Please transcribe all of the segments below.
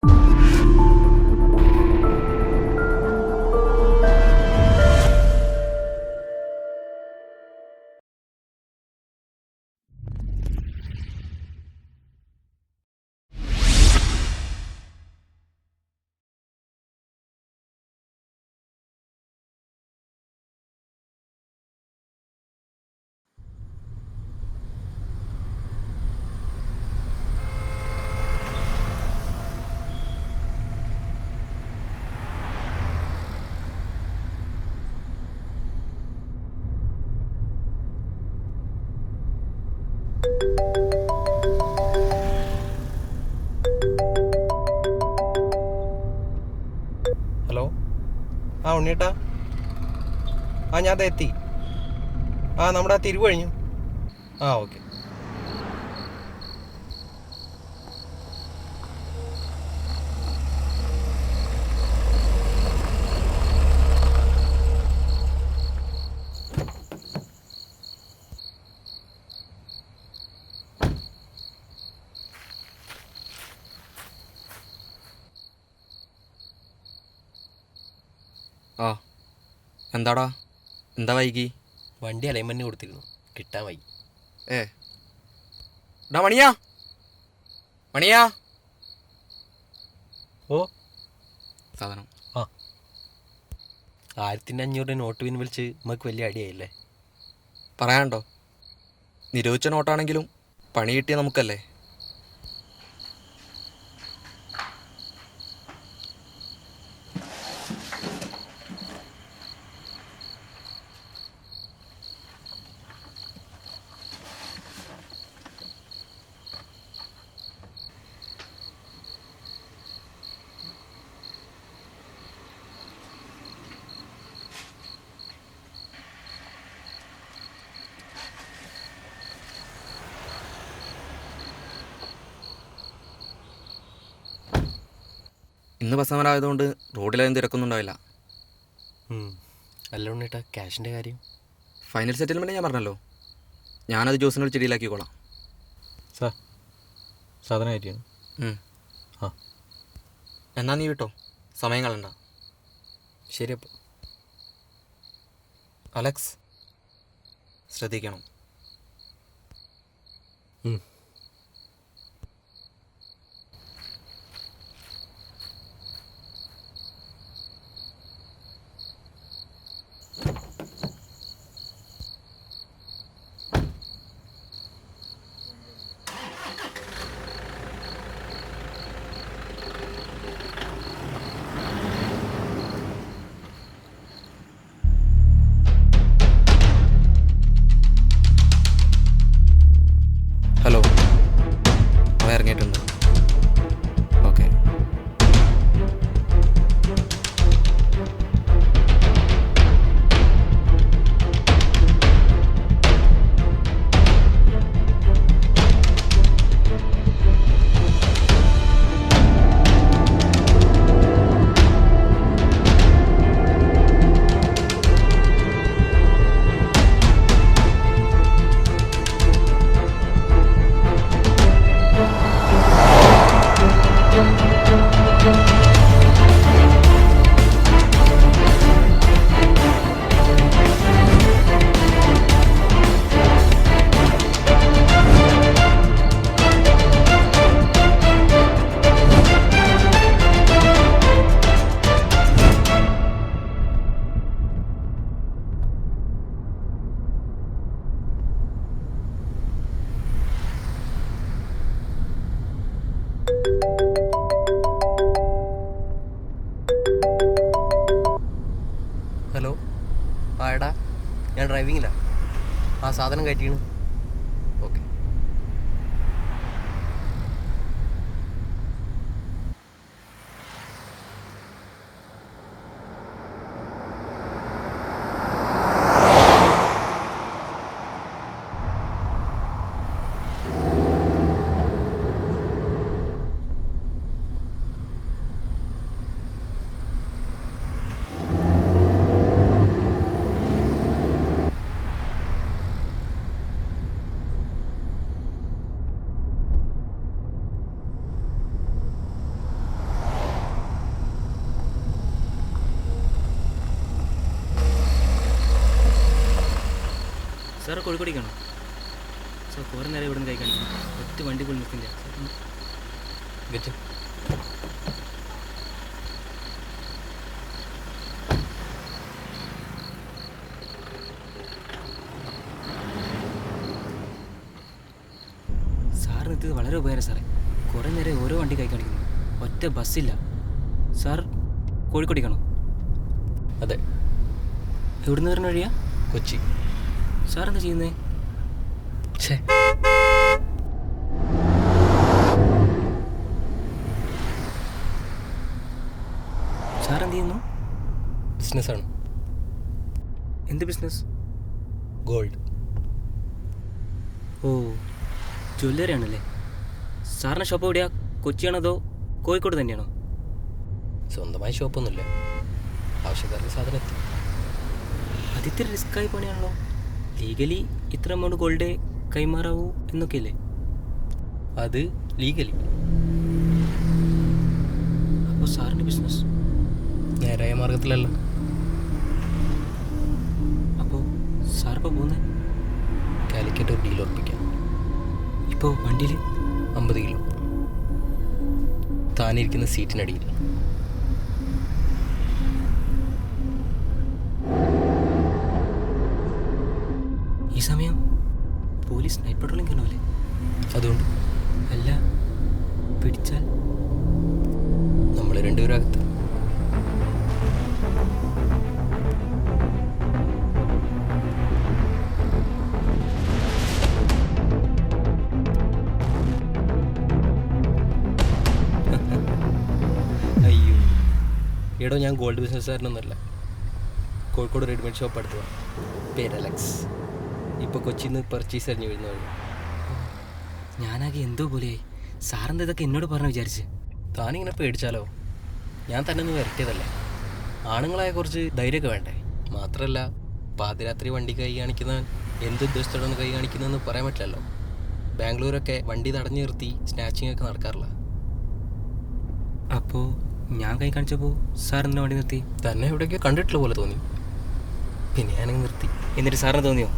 Hello, ഉണ്ണിയേട്ടാ. ഞാൻ ദേ എത്തി. നമ്മുടെ തിരിവ് കഴിഞ്ഞു. ഓക്കെ. എന്താടാ, എന്താ വൈകി? വണ്ടി അലൈൻമെൻറ്റിന് കൊടുത്തിരുന്നു, കിട്ടാൻ വൈകി. ഡാ മണിയാ, മണിയാ. സാധനം 1500 നോട്ട് പിൻവലിച്ച് നമുക്ക് വലിയ അടിയായില്ലേ? പറയാനുണ്ടോ? നിരോധിച്ച നോട്ടാണെങ്കിലും പണി കിട്ടിയ നമുക്കല്ലേ. ഇന്ന് ബസ് സമരമായതുകൊണ്ട് റോഡിലായും തിരക്കൊന്നും ഉണ്ടാവില്ല. അല്ല ഉണ്ണിയേട്ടാ, ക്യാഷിൻ്റെ കാര്യം? ഫൈനൽ സെറ്റിൽമെൻറ്റ് ഞാൻ പറഞ്ഞല്ലോ, ഞാനത് ജോസിനോട് ചെടിയിലാക്കിക്കോളാം. സാധനം കയറ്റിയാണ്. എന്നാ നീ വിട്ടോ, സമയം കളണ്ട. ശരി. അപ്പോൾ അലക്സ്, ശ്രദ്ധിക്കണം. ഹലോ, അവ ഇറങ്ങിയിട്ടുണ്ട്. ഓക്കെ. ഹലോ, എടാ, ഞാൻ ഡ്രൈവിങ്ങിലാണ്. സാധനം കയറ്റിയാണ്. ഓക്കെ. സാറ് കോഴിക്കോടേക്കാണോ? സാർ കുറേ നേരം ഇവിടെ നിന്ന് കൈ കാണിക്കുന്നു. ഒറ്റ വണ്ടി പോലും നിർത്തില്ല. ഗെറ്റ് സാർ നിർത്തിയത് വളരെ ഉപകാരം സാറേ. കുറേ നേരം ഓരോ വണ്ടി കൈ കാണിക്കുന്നു. ഒറ്റ ബസ്സില്ല. സാർ കോഴിക്കോടേക്കാണോ? അതെ, എവിടുന്ന് വരുന്ന വഴിയാ? കൊച്ചി. സാർ എന്താ ചെയ്യുന്നത്? ഛേ, സാർ എന്ത് ചെയ്യുന്നു? ബിസിനസ്സാണ്. എന്ത് ബിസിനസ്? ഗോൾഡ്. ഓ, ജ്വല്ലറി ആണല്ലേ. സാറിൻ്റെ ഷോപ്പ് എവിടെയാ? കൊച്ചിയാണോ അതോ കോഴിക്കോട് തന്നെയാണോ? സ്വന്തമായി ഷോപ്പൊന്നുമില്ല, ആവശ്യക്കാർക്ക് സാധനം എത്തും. അതിത്തിരി റിസ്ക്കായി പണിയാണല്ലോ. ലീഗലി ഇത്ര എമൗണ്ട് ഗോൾഡ് കൈമാറാവൂ എന്നൊക്കെയല്ലേ? അത് ലീഗലി. അപ്പോൾ സാറിൻ്റെ ബിസിനസ് നേരായ മാർഗത്തിലല്ല. അപ്പോൾ സാറിപ്പോൾ പോകുന്നത്? കാലിക്കറ്റ് ഒരു ഡീൽ ഉറപ്പിക്കാം. ഇപ്പോൾ വണ്ടിയിൽ 50 കിലോ താനിരിക്കുന്ന സീറ്റിനടിയിൽ. ഈ സമയം പോലീസ് നൈറ്റ് പെട്രോളിംഗ് കാണുമല്ലേ? അതുകൊണ്ട് അല്ല, പിടിച്ചാൽ നമ്മൾ രണ്ടുപേരും അകത്ത്. അയ്യോ. എടോ, ഞാൻ ഗോൾഡ് ബിസിനസ്സുകാരനൊന്നുമല്ല. കോഴിക്കോട് റെഡിമെയ്ഡ് ഷോപ്പ് അടുത്ത് പേര് അലക്സ്. ഇപ്പോൾ കൊച്ചിയിൽ നിന്ന് പർച്ചേസ് അറിഞ്ഞു വരുന്ന വഴി. ഞാനാകെ എന്തോ പോലെയായി. സാറെന്താ ഇതൊക്കെ എന്നോട് പറഞ്ഞു വിചാരിച്ച്? താനിങ്ങനെ പേടിച്ചാലോ? ഞാൻ തന്നെ ഒന്ന് വരട്ടിയതല്ലേ. ആണുങ്ങളായ കുറച്ച് ധൈര്യമൊക്കെ വേണ്ടേ? മാത്രമല്ല, പാതിരാത്രി വണ്ടി കൈ കാണിക്കുന്നവൻ എന്ത് ഉദ്ദേശത്തോടെ കൈ കാണിക്കുന്നതെന്ന് പറയാൻ പറ്റില്ലല്ലോ. ബാംഗ്ലൂരൊക്കെ വണ്ടി തടഞ്ഞു നിർത്തി സ്നാച്ചിങ് ഒക്കെ നടക്കാറില്ല. അപ്പോൾ ഞാൻ കൈ കാണിച്ചപ്പോൾ സാർ എന്തിനാ വണ്ടി നിർത്തി? തന്നെ എവിടെയൊക്കെ കണ്ടിട്ടുള്ള പോലെ തോന്നി, പിന്നെ ഞാനങ്ങ് നിർത്തി. എന്നിട്ട് സാറിന് തോന്നിയോ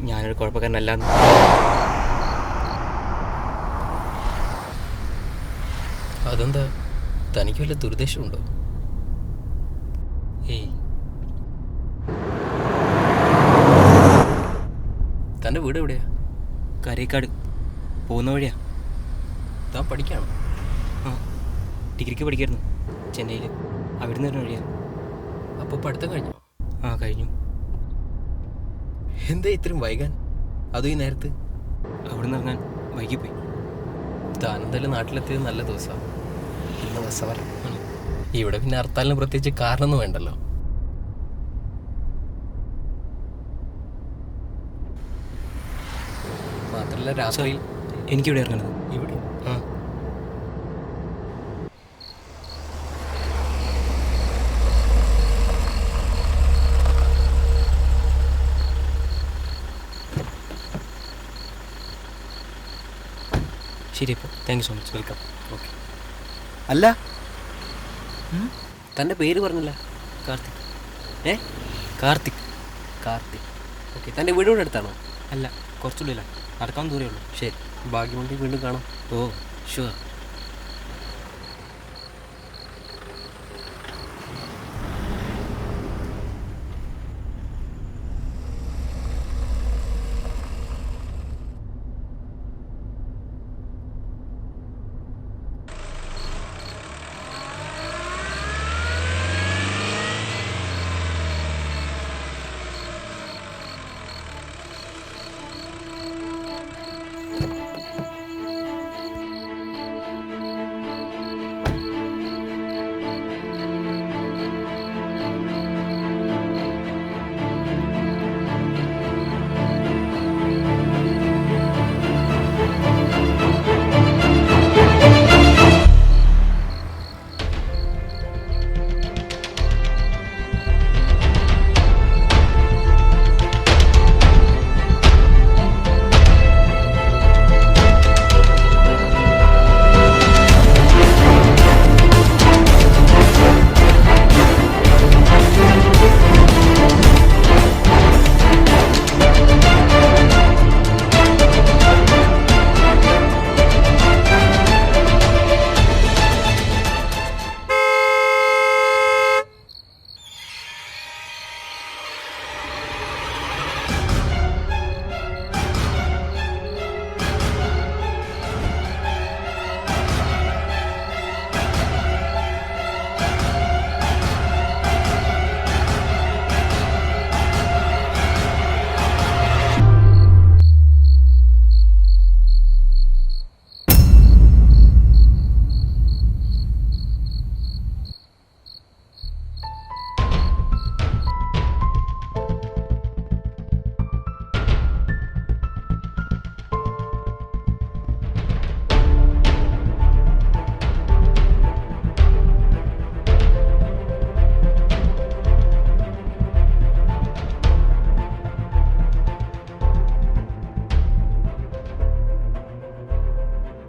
ഞാനൊരു കുഴപ്പക്കാരനല്ലാന്ന്? അതെന്താ, തനിക്ക് വല്ല ദുരുദ്ദേശമുണ്ടോ? ഏയ്, തൻ്റെ വീട് എവിടെയാ? കരേക്കാട്. പോകുന്ന വഴിയാ. താൻ പഠിക്കാണോ? ആ, ഡിഗ്രിക്ക് പഠിക്കായിരുന്നു ചെന്നൈയിൽ. അവിടെ നിന്ന് വരുന്ന വഴിയാ. അപ്പോൾ പഠിത്തം കഴിഞ്ഞോ? ആ, കഴിഞ്ഞു. എന്താ ഇത്രയും വൈകാൻ? അതും ഈ നേരത്ത്? അവിടെ നിന്ന് ഇറങ്ങാൻ വൈകിപ്പോയി. താൻ എന്തായാലും നാട്ടിലെത്തിയത് നല്ല ദിവസമാണ്. ഇന്ന് ബസ്സവർ ഇവിടെ പിന്നെ ഹർത്താലിന് പ്രത്യേകിച്ച് കാരണമൊന്നും വേണ്ടല്ലോ. മാത്രമല്ല, രാത്രിയിൽ എനിക്കിവിടെ ഇറങ്ങണത്. ഇവിടെ ആ ശരി, അപ്പോൾ thank you so much. Welcome. Okay. അല്ല, തൻ്റെ പേര് പറഞ്ഞില്ല. കാർത്തിക്. ഏ, കാർത്തിക്. കാർത്തിക്. ഓക്കെ. തൻ്റെ വീട് ഇവിടെ അടുത്താണോ? അല്ല, കുറച്ചുള്ളില്ല. നടക്കാൻ ദൂരമേ ഉള്ളൂ. ശരി, ഭാഗ്യമുണ്ടെങ്കിൽ വീണ്ടും കാണാം. ഓ, ഷുവർ.